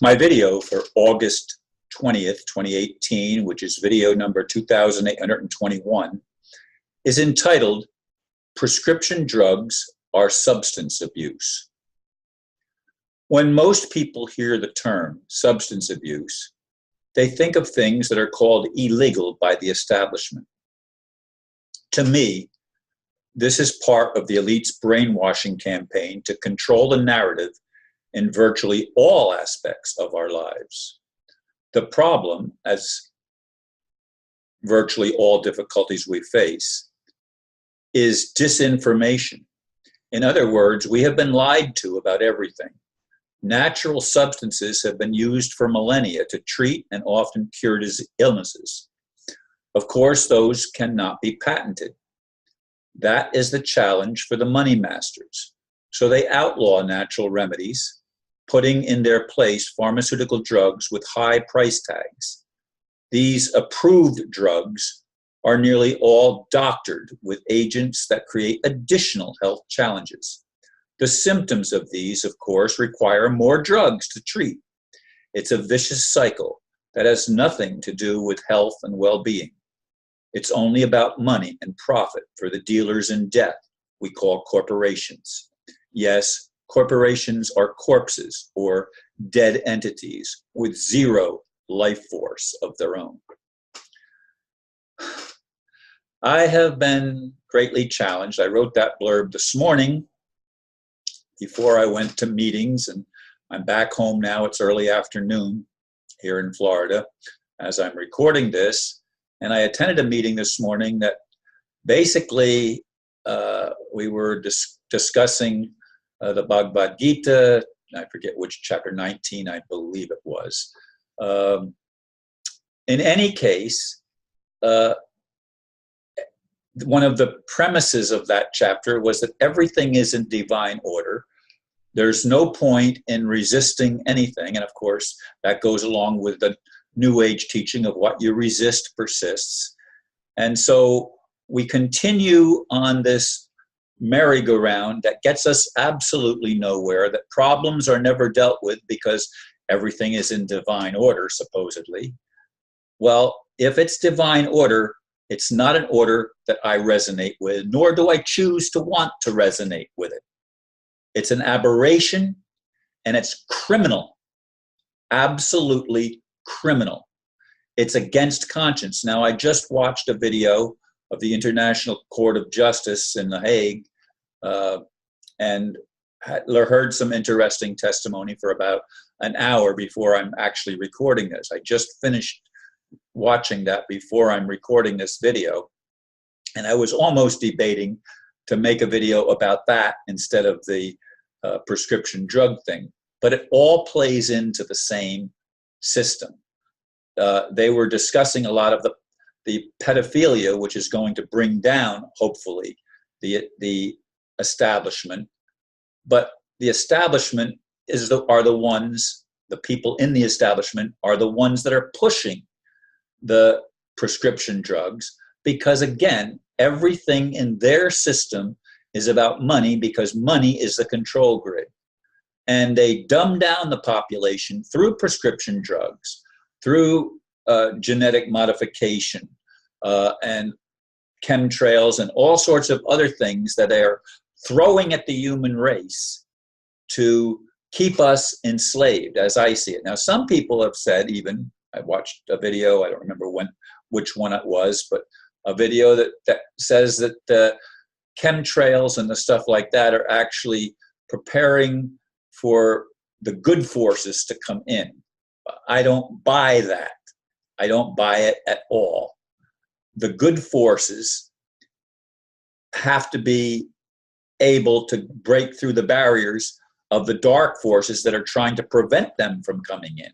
My video for August 20th, 2018, which is video number 2821, is entitled Prescription Drugs Are Substance Abuse. When most people hear the term substance abuse, they think of things that are called illegal by the establishment. To me, this is part of the elite's brainwashing campaign to control the narrative in virtually all aspects of our lives. The problem, as virtually all difficulties we face, is disinformation. In other words, we have been lied to about everything. Natural substances have been used for millennia to treat and often cure illnesses. Of course, those cannot be patented. That is the challenge for the money masters. So they outlaw natural remedies, putting in their place pharmaceutical drugs with high price tags. These approved drugs are nearly all doctored with agents that create additional health challenges. The symptoms of these, of course, require more drugs to treat. It's a vicious cycle that has nothing to do with health and well-being. It's only about money and profit for the dealers in death we call corporations. Yes, corporations are corpses or dead entities with zero life force of their own. I have been greatly challenged. I wrote that blurb this morning before I went to meetings, and I'm back home now. It's early afternoon here in Florida as I'm recording this. And I attended a meeting this morning that basically we were discussing the Bhagavad Gita. I forget which chapter, 19, I believe it was. In any case, one of the premises of that chapter was that everything is in divine order. There's no point in resisting anything. And of course, that goes along with the New Age teaching of what you resist persists. And so we continue on this merry-go-round that gets us absolutely nowhere, that problems are never dealt with because everything is in divine order, supposedly. Well, if it's divine order, it's not an order that I resonate with, nor do I choose to want to resonate with it. It's an aberration, and it's criminal, absolutely criminal. It's against conscience. Now, I just watched a video of the International Court of Justice in The Hague and heard some interesting testimony for about an hour before I'm actually recording this. I just finished watching that before I'm recording this video, and I was almost debating to make a video about that instead of the prescription drug thing. But it all plays into the same system. They were discussing a lot of the pedophilia, which is going to bring down, hopefully, the establishment. But the establishment are the ones, the people in the establishment are the ones that are pushing the prescription drugs, because again, everything in their system is about money, because money is the control grid. And they dumb down the population through prescription drugs, through genetic modification and chemtrails and all sorts of other things that they are throwing at the human race to keep us enslaved, as I see it. Now, some people have said, even, I watched a video, I don't remember which one it was, but a video that says that the chemtrails and the stuff like that are actually preparing for the good forces to come in. I don't buy that. I don't buy it at all. The good forces have to be able to break through the barriers of the dark forces that are trying to prevent them from coming in.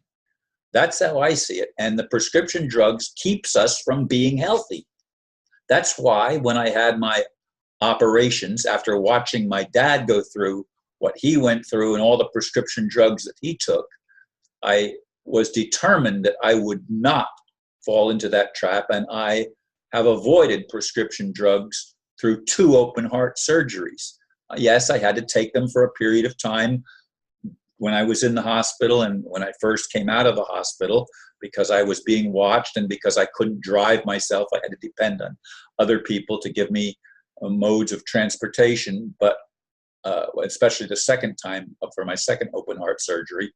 That's how I see it. And the prescription drugs keeps us from being healthy. That's why when I had my operations, after watching my dad go through what he went through and all the prescription drugs that he took, I was determined that I would not fall into that trap, and I have avoided prescription drugs through 2 open heart surgeries. Yes, I had to take them for a period of time when I was in the hospital and when I first came out of the hospital, because I was being watched and because I couldn't drive myself, I had to depend on other people to give me modes of transportation. But especially the second time for my second open heart surgery,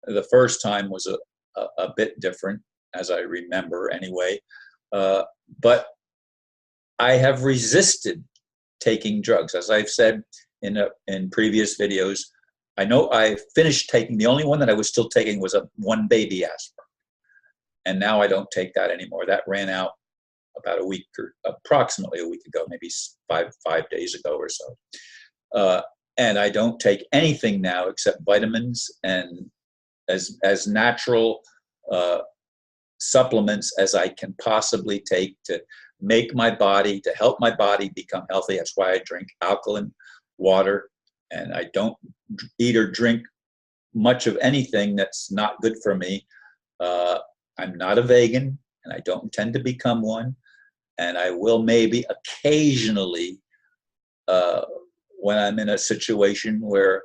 the first time was a bit different, as I remember anyway. But I have resisted taking drugs. As I've said in previous videos, I know I finished taking, the only one that I was still taking was one baby aspirin. And now I don't take that anymore. That ran out about approximately a week ago, maybe five days ago or so. And I don't take anything now except vitamins and as natural supplements as I can possibly take to make my body, to help my body become healthy. That's why I drink alkaline water, and I don't eat or drink much of anything that's not good for me. I'm not a vegan, and I don't intend to become one. And I will maybe occasionally, when I'm in a situation where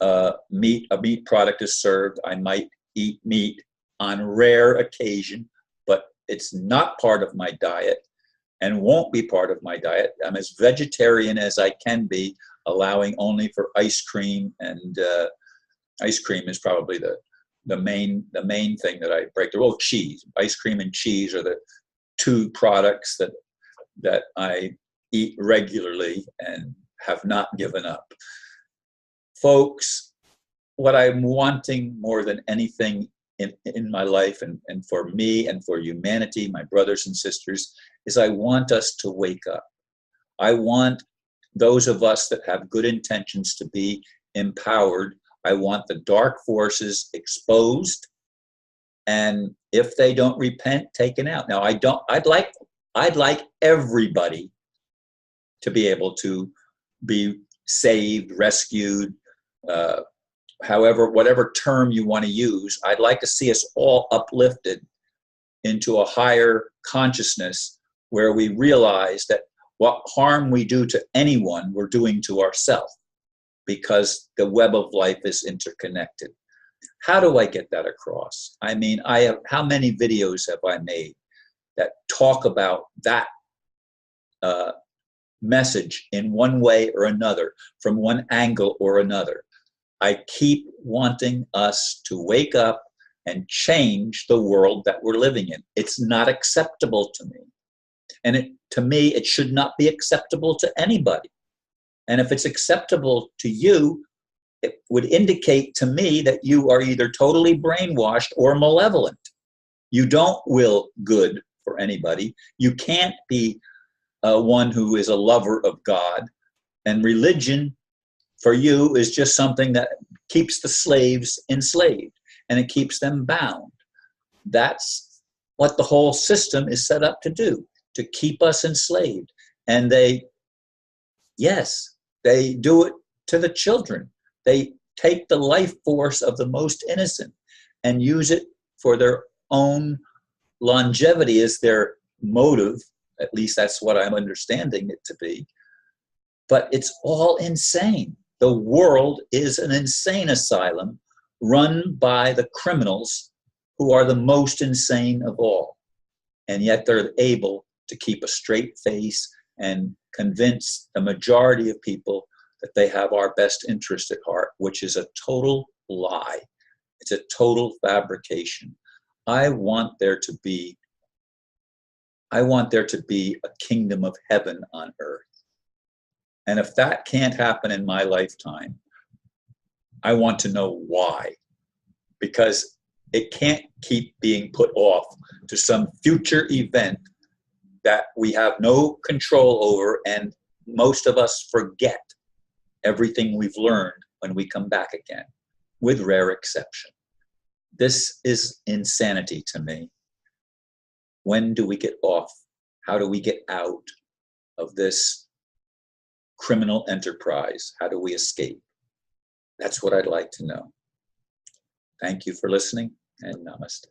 a meat product is served, I might eat meat on rare occasion, but it's not part of my diet and won't be part of my diet. I'm as vegetarian as I can be, allowing only for ice cream, and ice cream is probably the main thing that I break the rule. Cheese, ice cream and cheese are the two products that I eat regularly and have not given up. Folks, what I'm wanting more than anything in my life and for me and for humanity, my brothers and sisters, is I want us to wake up. I want those of us that have good intentions to be empowered. I want the dark forces exposed, and if they don't repent, taken out. Now, I'd like everybody to be able to be saved, rescued, however, whatever term you want to use. I'd like to see us all uplifted into a higher consciousness where we realize that what harm we do to anyone, we're doing to ourselves, because the web of life is interconnected. How do I get that across? I mean, how many videos have I made that talk about that message in one way or another, from one angle or another? I keep wanting us to wake up and change the world that we're living in. It's not acceptable to me. And to me, it should not be acceptable to anybody. And if it's acceptable to you, it would indicate to me that you are either totally brainwashed or malevolent. You don't will good for anybody. You can't be one who is a lover of God. And religion, for you, is just something that keeps the slaves enslaved, and it keeps them bound. That's what the whole system is set up to do, to keep us enslaved. And they do it to the children. They take the life force of the most innocent and use it for their own longevity as their motive. At least that's what I'm understanding it to be. But it's all insane. The world is an insane asylum run by the criminals who are the most insane of all. And yet they're able to keep a straight face and convince the majority of people that they have our best interest at heart, which is a total lie. It's a total fabrication. I want there to be a kingdom of heaven on earth. And if that can't happen in my lifetime, I want to know why. Because it can't keep being put off to some future event that we have no control over, and most of us forget everything we've learned when we come back again, with rare exception. This is insanity to me. When do we get off? How do we get out of this criminal enterprise? How do we escape? That's what I'd like to know. Thank you for listening, and namaste.